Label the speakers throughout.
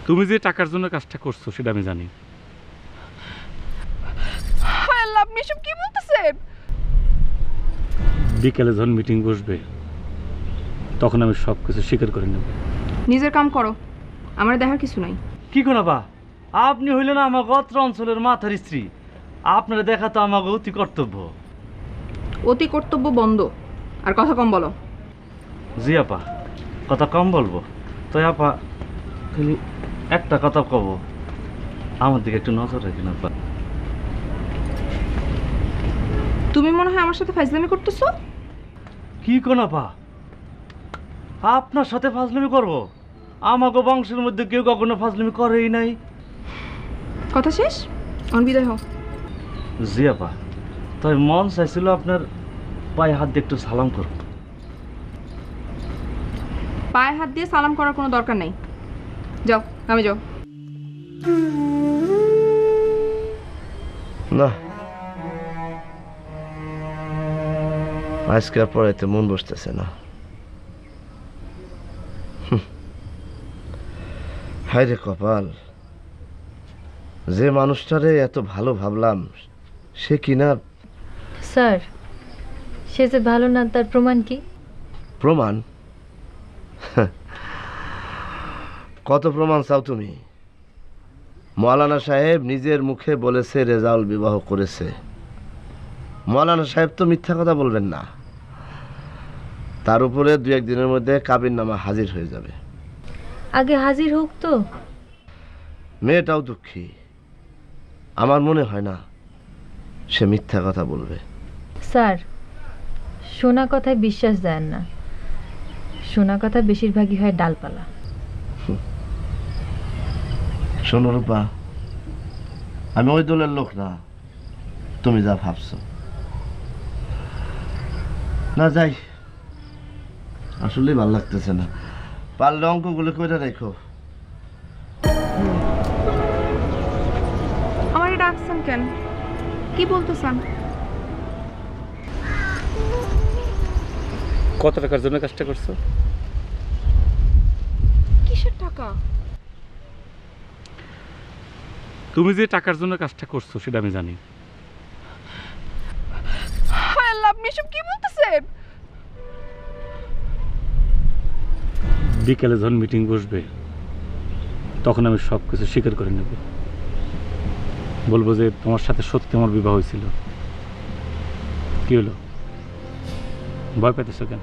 Speaker 1: তুমি যে টাকার জন্য কাজটা করছো সেটা আমি জানি।
Speaker 2: হায় আল্লাহ, আপনি এসব কি বলতেছেন?
Speaker 1: বিকেলে যখন মিটিং বসবে তখন আমি সব কিছু স্বীকার করে নেব।
Speaker 2: নিজের কাম করো, আমার দেখার কিছু নাই।
Speaker 3: কি কোনা বা, আপনি হইলেন আমার অত্র অঞ্চলের মাথার স্ত্রী, আপনারা দেখা তো আমাকে অতি কর্তব্য।
Speaker 2: অতি কর্তব্য বন্ধ, আর কথা কম বলো।
Speaker 3: জি আপা, কথা কম বলবো। তো আপা খালি একটা কথা কব, আমার দিকে একটু নজর রাখেন আপা।
Speaker 2: তুমি মনে হয় আমার সাথে ফাইজলামি করতেছো।
Speaker 3: কি কোন আপা, আপনার সাথে ফাজলামি করব? আমাকে বংশের মধ্যে কেউ কখনো ফাজলামি করেই নাই।
Speaker 2: কথা শেষ, অন বিদায় হও।
Speaker 3: জি আপা, তাই মন চাইছিল আপনার পায়ে হাত দিয়ে একটু সালাম করব।
Speaker 2: পায়ে হাত দিয়ে সালাম করার কোনো দরকার নাই, যাও আমি যাও।
Speaker 4: না, আজকে আর পড়াইতে মন বসতেছে না। হায় রে কপাল, যে মানুষটারে এত ভালো ভাবলাম সে কিনা।
Speaker 5: স্যার, সে যে ভালো না তার প্রমাণ কি?
Speaker 4: প্রমাণ? কত প্রমাণ চাও তুমি? মৌলানা সাহেব নিজের মুখে বলেছে রেজাউল বিবাহ করেছে। মৌলানা সাহেব তো মিথ্যা কথা বলবেন না। তার উপরে 2-1 দিনের মধ্যে কাবিননামা হাজির হয়ে যাবে।
Speaker 5: আগে হাজির হোক তো।
Speaker 4: মেয়েটাও দুঃখী, আমার মনে হয় না সে মিথ্যা কথা বলবে।
Speaker 5: স্যার, শোনা কথায় বিশ্বাস দেন না। শোনা কথা বেশিরভাগই হয় ডালপালা।
Speaker 4: শোনো রূপা, আমি ওই দলের লোক না, তুমি যা ভাবছো। না যাই, আসলেই ভালো লাগতেছে না। পারলে অঙ্কগুলো করে রেখো।
Speaker 2: আমারে ডাকছেন কেন? কি বলতেছেন?
Speaker 1: কত টাকার জন্য কাজটা করছো?
Speaker 2: কিসের টাকা?
Speaker 1: তুমি যে টাকার জন্য কাজটা করছো সেটা আমি জানি।
Speaker 2: হায় আল্লাহ, আপনি এসব কি বলতেছেন?
Speaker 1: বিকেলে যখন মিটিং বসবে তখন আমি সব কিছু স্বীকার করে নেব। বলবো যে তোমার সাথে সত্যি আমার বিবাহ হয়েছিল। কি হলো, ভয় পেতেছো কেন?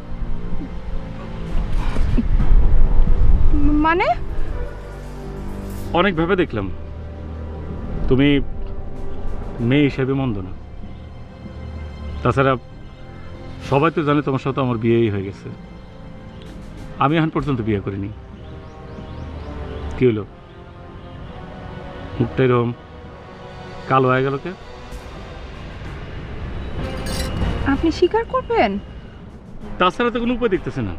Speaker 2: মানে?
Speaker 1: অনেক ভেবে দেখলাম তুমি মেয়ে হিসেবে মন্দ না। তাছাড়া সবাই তো জানে তোমার সাথে আমার বিয়েই হয়ে গেছে। আমি এখন পর্যন্ত বিয়ে করিনি। কি হলো, মুখটা এরকম কালো হয়ে গেল কে?
Speaker 2: আপনি স্বীকার করবেন?
Speaker 1: তাছাড়া তো কোনো উপায় দেখতেছে না।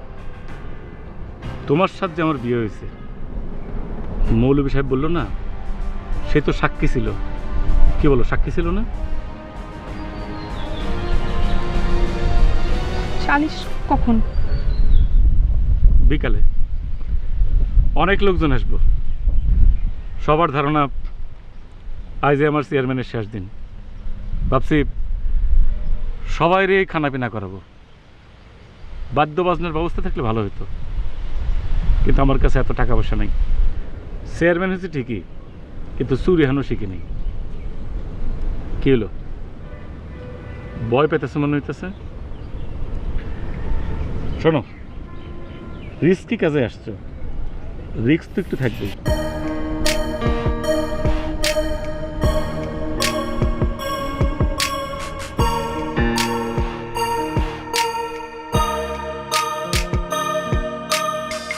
Speaker 1: তোমার সাথে যে আমার বিয়ে হয়েছে, মৌলভী সাহেব বললো না, সে তো সাক্ষী ছিল। কি বলো, সাক্ষী ছিল না?
Speaker 2: সালিশ কখন?
Speaker 1: বিকালে অনেক লোকজন আসবো। সবার ধারণা আজ আমার চেয়ারম্যানের শেষ দিন। ভাবছি সবাইরে খানা পিনা করাবো। বাদ্য বাজনার ব্যবস্থা থাকলে ভালো হতো, কিন্তু আমার কাছে এত টাকা পয়সা নেই। চেয়ারম্যান হচ্ছে ঠিকই, কিন্তু চুরি হানো শিখি নেই। কি হলো, ভয় পেতেছে মনে হইতেছে? শোনো, রিস্কি কাজে আসছো, রিস্ক তো একটু থাকবেই।